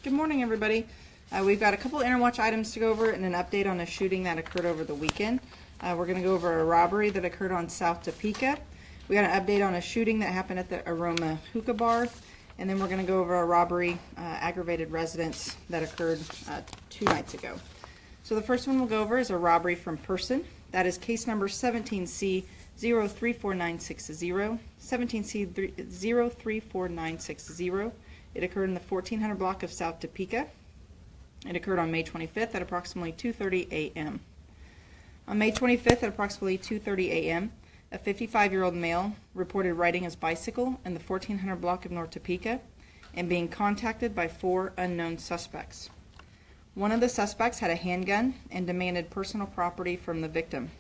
Good morning, everybody. We've got a couple Interwatch items to go over and an update on a shooting that occurred over the weekend. We're going to go over a robbery that occurred on South Topeka. We got an update on a shooting that happened at the Aroma Hookah Bar, and then we're going to go over a robbery, aggravated residence that occurred 2 nights ago. So the first one we'll go over is a robbery from person. That is case number 17C034960. 17C034960. It occurred in the 1400 block of South Topeka. It occurred on May 25th at approximately 2:30 a.m. On May 25th at approximately 2:30 a.m., a 55-year-old male reported riding his bicycle in the 1400 block of North Topeka and being contacted by 4 unknown suspects. One of the suspects had a handgun and demanded personal property from the victim.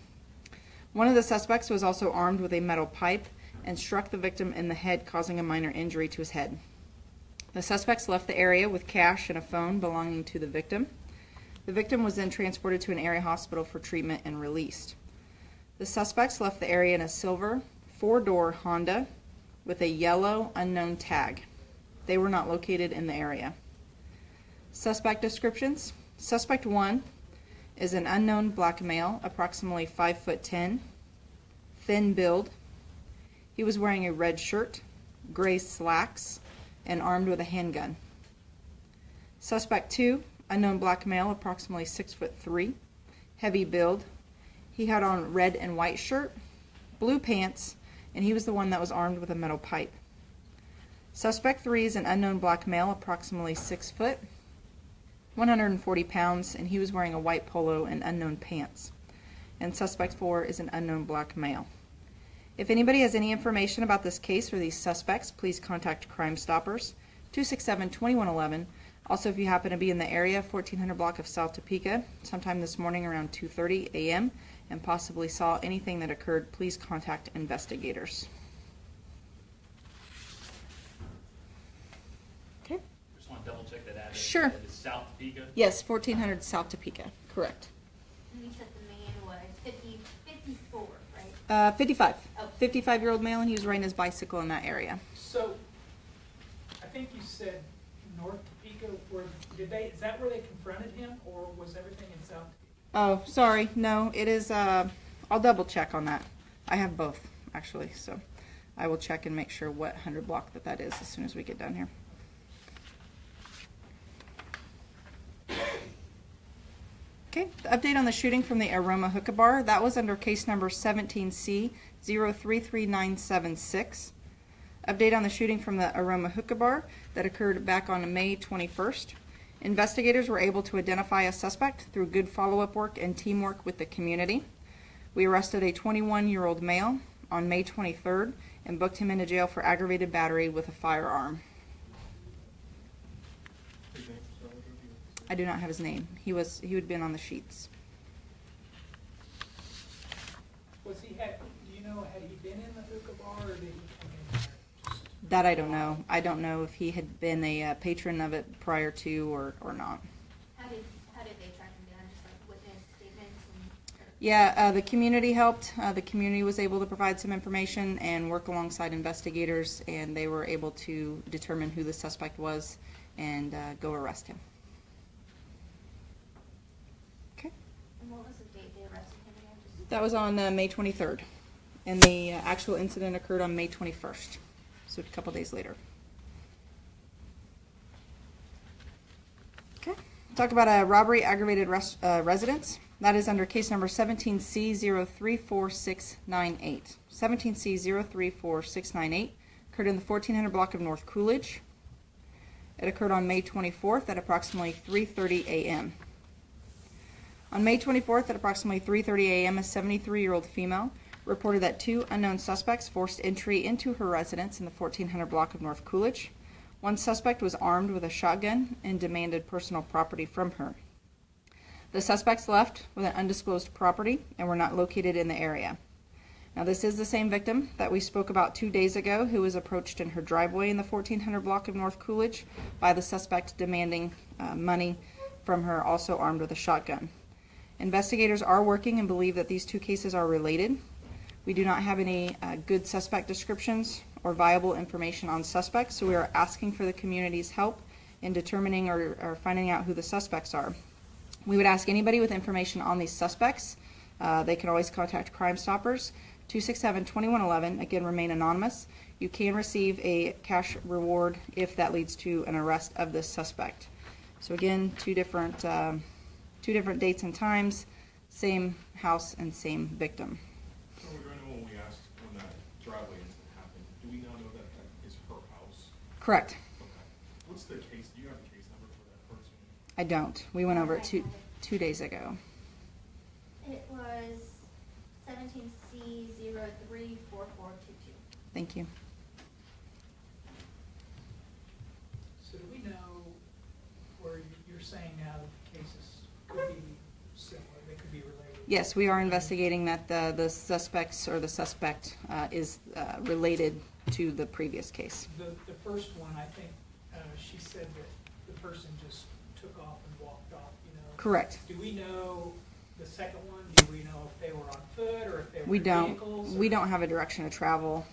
One of the suspects was also armed with a metal pipe and struck the victim in the head, causing a minor injury to his head. The suspects left the area with cash and a phone belonging to the victim. The victim was then transported to an area hospital for treatment and released. The suspects left the area in a silver 4-door Honda with a yellow unknown tag. They were not located in the area. Suspect descriptions. Suspect 1 is an unknown black male, approximately 5'10", thin build. He was wearing a red shirt, gray slacks, and armed with a handgun. Suspect 2, unknown black male, approximately 6'3", heavy build. He had on red and white shirt, blue pants, and he was the one that was armed with a metal pipe. Suspect 3 is an unknown black male, approximately 6 foot, 140 pounds, and he was wearing a white polo and unknown pants. And suspect 4 is an unknown black male. If anybody has any information about this case or these suspects, please contact Crime Stoppers, 267-2111. Also, if you happen to be in the area, 1400 block of South Topeka, sometime this morning around 2:30 a.m., and possibly saw anything that occurred, please contact investigators. Okay. Just want to double check that address. Sure. It's South Topeka? Yes, 1400 South Topeka, correct. And you said the man was 54, right? 55. Oh. 55-year-old male, and he was riding his bicycle in that area. So, I think you said North Topeka. Is that where they confronted him, or was everything in South Topeka? Oh, sorry. No, it is, I'll double check on that. I have both, actually, so I will check and make sure what 100 block that is as soon as we get done here. Okay, the update on the shooting from the Aroma Hookah Bar, that was under case number 17C033976. Update on the shooting from the Aroma Hookah Bar that occurred back on May 21st. Investigators were able to identify a suspect through good follow-up work and teamwork with the community. We arrested a 21-year-old male on May 23rd and booked him into jail for aggravated battery with a firearm. I do not have his name. He had been on the sheets. Was he had he been in the hookah bar, or did he come in there? That I don't know. I don't know if he had been a patron of it prior to or not. How did they track him down? Just like witness statements? Yeah, the community helped. The community was able to provide some information and work alongside investigators, and they were able to determine who the suspect was and go arrest him. Okay. And what was the date they arrested him again? That was on May 23rd, and the actual incident occurred on May 21st, so a couple days later. Okay, talk about a robbery aggravated residence. That is under case number 17C034698. 17C034698 occurred in the 1400 block of North Coolidge. It occurred on May 24th at approximately 3:30 a.m. On May 24th at approximately 3:30 a.m., a 73-year-old female reported that 2 unknown suspects forced entry into her residence in the 1400 block of North Coolidge. One suspect was armed with a shotgun and demanded personal property from her. The suspects left with an undisclosed property and were not located in the area. Now, this is the same victim that we spoke about 2 days ago, who was approached in her driveway in the 1400 block of North Coolidge by the suspect demanding money from her, also armed with a shotgun. Investigators are working and believe that these 2 cases are related. We do not have any good suspect descriptions or viable information on suspects, so we are asking for the community's help in determining or finding out who the suspects are. We would ask anybody with information on these suspects. They can always contact Crime Stoppers, 267-2111. Again, remain anonymous. You can receive a cash reward if that leads to an arrest of this suspect. So again, two different dates and times, same house and same victim. So we're going to, when we asked when that driveway incident happened, do we now know that that is her house? Correct. Okay. What's the case? Do you have a case number for that person? I don't. We went over it two days ago. It was 17C034422. Thank you. So do we know where you're saying now that the cases could be similar, they could be related? Yes, we are investigating that the suspects or the suspect is related to the previous case. The first one, I think, she said that the person just took off and walked off, you know? Correct. Do we know the second one? Do we know if they were on foot or if they were We in don't. vehicles? We don't have a direction of travel.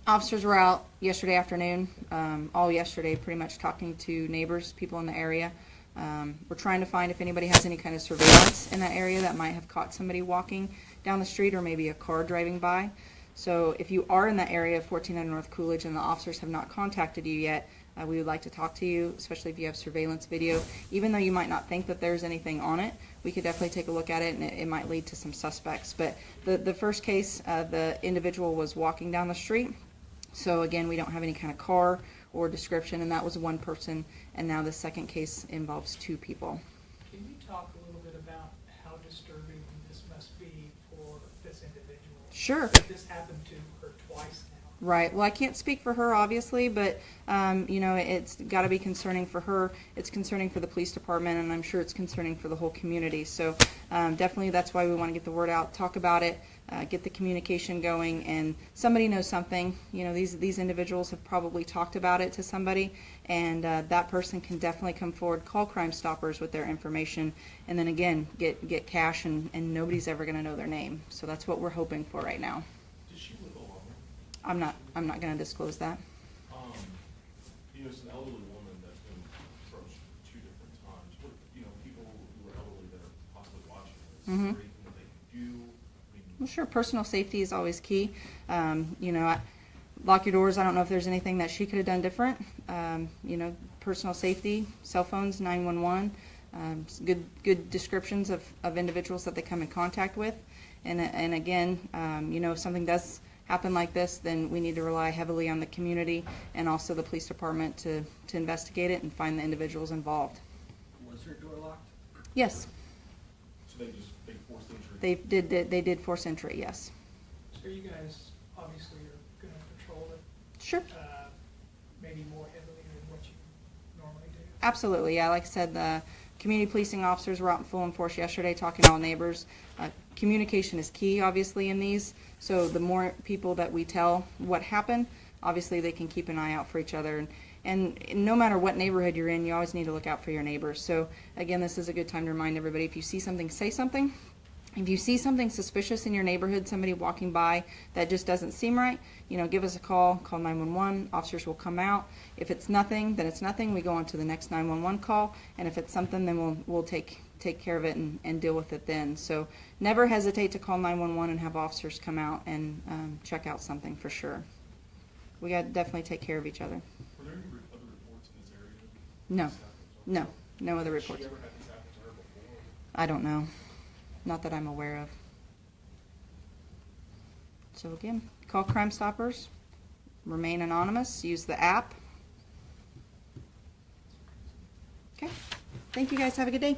Officers were out yesterday afternoon, all yesterday, pretty much talking to neighbors, people in the area. We're trying to find if anybody has any kind of surveillance in that area that might have caught somebody walking down the street or maybe a car driving by. So if you are in that area of 1400 North Coolidge and the officers have not contacted you yet, we would like to talk to you, especially if you have surveillance video. Even though you might not think that there's anything on it, we could definitely take a look at it, and it might lead to some suspects. But the first case, the individual was walking down the street. So again, we don't have any kind of car or description, and that was one person, and now the second case involves two people. Can you talk a little bit about how disturbing this must be for this individual? Sure. This happened to her twice now. Right. Well, I can't speak for her, obviously, but, you know, it's got to be concerning for her. It's concerning for the police department, and I'm sure it's concerning for the whole community. So definitely that's why we want to get the word out, talk about it, get the communication going, and somebody knows something. You know, these individuals have probably talked about it to somebody, and that person can definitely come forward, call Crime Stoppers with their information, and then again, get cash, and nobody's ever going to know their name. So that's what we're hoping for right now. Does she live alone? I'm not going to disclose that. You know, it's an elderly woman that's been approached 2 different times. What, you know, people who are elderly that are possibly watching this, is there anything that they can do? I mean, Well, sure. Personal safety is always key. You know, lock your doors. I don't know if there's anything that she could have done different. You know, personal safety, cell phones, 911, good descriptions of individuals that they come in contact with. And again, you know, if something does happen like this, then we need to rely heavily on the community and also the police department to investigate it and find the individuals involved. Was her door locked? Yes, so they forced entry? they did force entry. Yes. So you guys obviously are going to patrol it Sure. maybe more heavily than what you normally do? Absolutely, yeah. Like I said, the community policing officers were out in full force yesterday talking to all neighbors. Communication is key, obviously, in these. So the more people that we tell what happened, obviously they can keep an eye out for each other. And no matter what neighborhood you're in, you always need to look out for your neighbors. So again, this is a good time to remind everybody, if you see something, say something. If you see something suspicious in your neighborhood, somebody walking by that just doesn't seem right, you know, give us a call 911. Officers will come out. If it's nothing, then it's nothing. We go on to the next 911 call, and if it's something, then we'll take care of it and deal with it then. So never hesitate to call 911 and have officers come out and check out something for sure. We got to definitely take care of each other. Were there any other reports in this area? No other reports. Has she ever had this happen to her before? I don't know. Not that I'm aware of. So again, call Crime Stoppers, remain anonymous, use the app. Okay. Thank you guys. Have a good day.